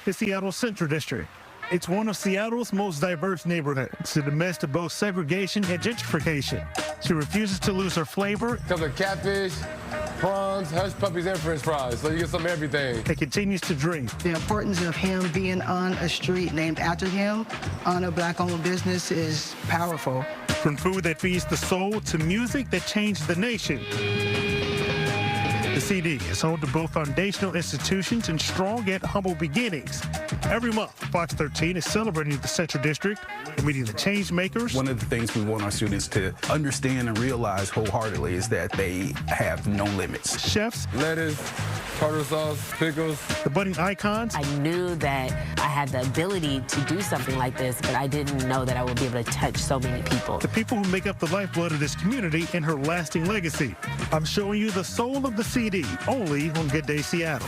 the Seattle Central District. It's one of Seattle's most diverse neighborhoods in the midst of both segregation and gentrification. She refuses to lose her flavor. Comes with catfish, prawns, hush puppies, and french fries, so you get some of everything. And continues to dream. The importance of him being on a street named after him, on a black-owned business, is powerful. From food that feeds the soul to music that changed the nation. The CD is home to both foundational institutions and strong yet humble beginnings. Every month, Fox 13 is celebrating the Central District and meeting the change makers. One of the things we want our students to understand and realize wholeheartedly is that they have no limits. Chefs, lettuce, tartar sauce, pickles. The budding icons. I knew that I had the ability to do something like this, but I didn't know that I would be able to touch so many people. The people who make up the lifeblood of this community and her lasting legacy. I'm showing you the soul of the CD, only on Good Day Seattle.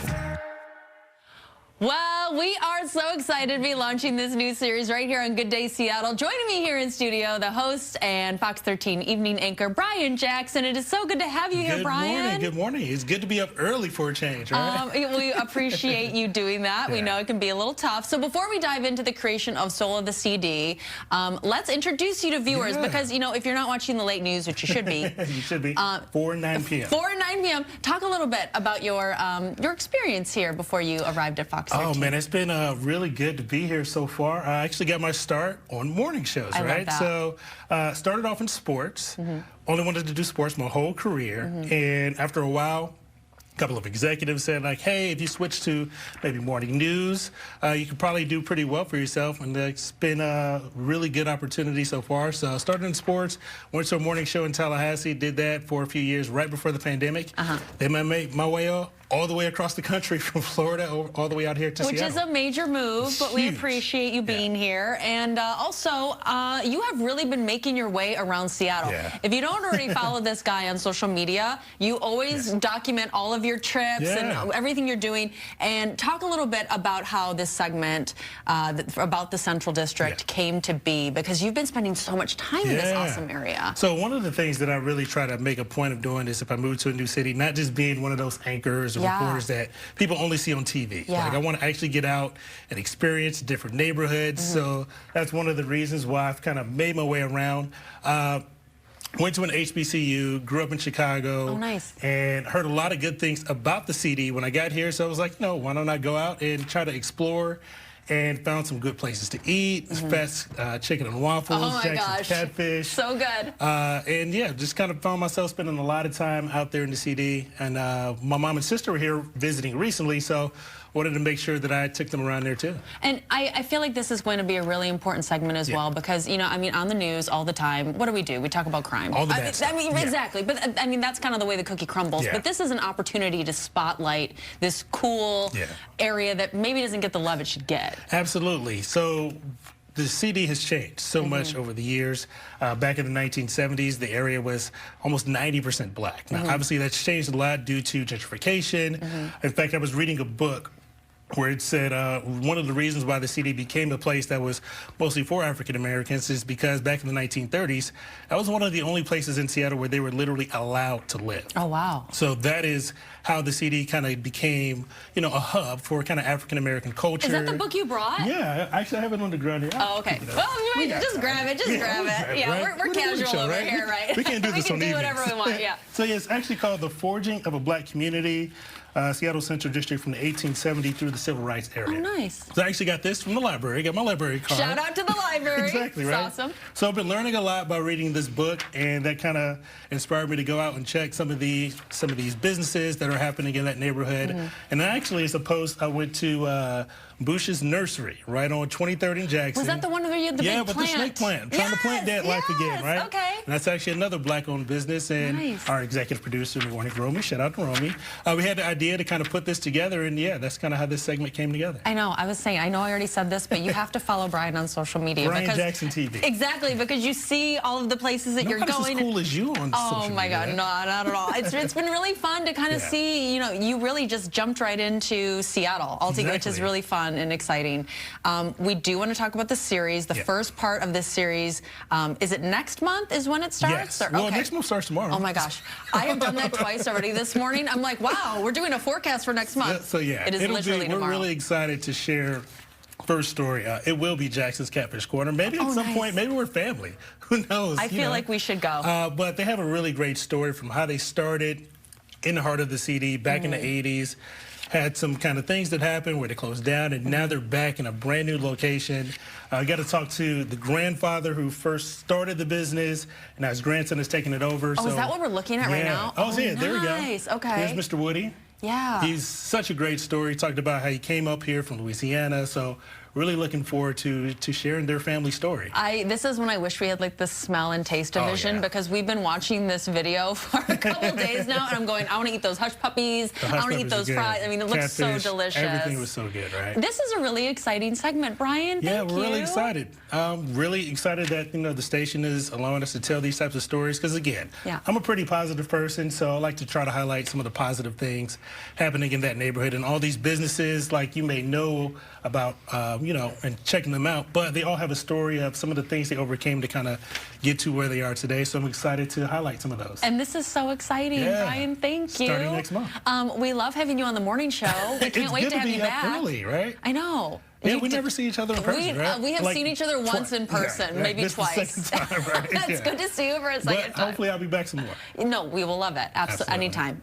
Well, we are so excited to be launching this new series right here on Good Day Seattle. Joining me here in studio, the host and Fox 13 evening anchor, Brian Jackson. It is so good to have you here, Brian. Good morning. It's good to be up early for a change, right? We appreciate you doing that. Yeah. We know it can be a little tough. So before we dive into the creation of Soul of the CD, let's introduce you to viewers because, you know, if you're not watching the late news, which you should be. You should be. 4 and 9 p.m. 4 and 9 p.m. Talk a little bit about your experience here before you arrived at Fox 13. Oh, man, it's been really good to be here so far. I actually got my start on morning shows, right? So started off in sports. Only wanted to do sports my whole career. And after a while, a couple of executives said, like, hey, if you switch to maybe morning news, you could probably do pretty well for yourself. And it's been a really good opportunity so far. So I started in sports, went to a morning show in Tallahassee, did that for a few years right before the pandemic. Then I made my way all the way across the country from Florida all the way out here to Seattle. Which is a major move, but we appreciate you being here. And also, you have really been making your way around Seattle. If you don't already follow this guy on social media, you always document all of your trips and everything you're doing. And talk a little bit about how this segment about the Central District came to be, because you've been spending so much time in this awesome area. So one of the things that I really try to make a point of doing is if I move to a new city, not just being one of those anchors or reporters that people only see on TV. Like, I want to actually get out and experience different neighborhoods. So that's one of the reasons why I've kind of made my way around. Went to an HBCU, grew up in Chicago, and heard a lot of good things about the CD when I got here. So I was like, no, why don't I go out and try to explore, and found some good places to eat. Fast chicken and waffles, Jackson's catfish. So good. And yeah, just kind of found myself spending a lot of time out there in the CD. And my mom and sister were here visiting recently, so wanted to make sure that I took them around there too. And I feel like this is going to be a really important segment as well, because, you know, I mean, on the news all the time, what do? We talk about crime. All the bad stuff. I mean, exactly. But I mean, that's kind of the way the cookie crumbles. But this is an opportunity to spotlight this cool area that maybe doesn't get the love it should get. Absolutely. So the CD has changed so much over the years. Back in the 1970s, the area was almost 90% black. Now, obviously, that's changed a lot due to gentrification. In fact, I was reading a book where it said one of the reasons why the CD became a place that was mostly for African Americans is because back in the 1930s, that was one of the only places in Seattle where they were literally allowed to live. Oh, wow. So that is how the CD kind of became, you know, a hub for kind of African American culture. Is that the book you brought? Yeah, actually I have it on the ground here. Oh, okay. Well, just grab it, grab it. Yeah, we're casual over here, right? We can't do this on evenings. We can do whatever we want, yeah. So yeah, it's actually called The Forging of a Black Community. Seattle Central District from the 1870 through the Civil Rights era. Oh, nice. So I actually got this from the library. Got my library card. Shout out to the library. Exactly, right? That's awesome. So I've been learning a lot by reading this book, and that kind of inspired me to go out and check some of these businesses that are happening in that neighborhood. And actually, as a post, I went to Bush's Nursery, right on 23rd and Jackson. Was that the one where you had the big plant? Yeah, with the snake plant. Trying to plant that life again, right? Okay. And that's actually another black-owned business, and our executive producer, Romy, shout out to Romy. We had the idea to kind of put this together, and yeah, that's kind of how this segment came together. I know. I was saying, I know I already said this, but you have to follow Brian on social media. Brian Jackson TV. Exactly, because you see all of the places that you're going. Not as cool as you on social media. Oh my God, no, not at all. It's been really fun to kind of see, you know, you really just jumped right into Seattle altogether, which is really fun and exciting. We do want to talk about the series. The first part of this series, is it next month is when it starts? Yes. Well, next month starts tomorrow. Oh my gosh. I have done that twice already this morning. I'm like, wow, we're doing a forecast for next month. So yeah, it is literally tomorrow. We're really excited to share. First story, it will be Jackson's Catfish Corner. Maybe at some point, maybe we're family. Who knows? I feel like we should go. But they have a really great story from how they started in the heart of the CD back in the 80s. Had some kind of things that happened where they closed down, and now they're back in a brand new location. I got to talk to the grandfather who first started the business, and now his grandson is taking it over. Oh, is that what we're looking at right now? Oh, yeah, there we go. Nice, okay. Here's Mr. Woody. Yeah. He's such a great story. He talked about how he came up here from Louisiana. So really looking forward to sharing their family story. This is when I wish we had like the smell and taste division, because we've been watching this video for a couple days now, and I'm going, I want to eat those hush puppies. I want to eat those fries. I mean, it looks so delicious. Everything was so good, right? This is a really exciting segment, Brian. Thank you. We're really excited. Really excited that the station is allowing us to tell these types of stories. Because again, I'm a pretty positive person, so I like to try to highlight some of the positive things happening in that neighborhood, and all these businesses, like you may know about, and checking them out, but they all have a story of some of the things they overcame to kind of get to where they are today. So I'm excited to highlight some of those. And this is so exciting, Brian. Thank you. Starting next month. We love having you on the morning show. We can't wait to have you back. Early, right? I know. Yeah, we never see each other in person, right? We have seen each other once in person, maybe twice. The second time, right? That's good to see you for a second time. Hopefully I'll be back some more. No, we will love it. Absolutely. Anytime.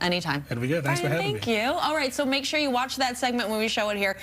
That'll be good. Thanks for having me. Thank you. All right, so make sure you watch that segment when we show it here.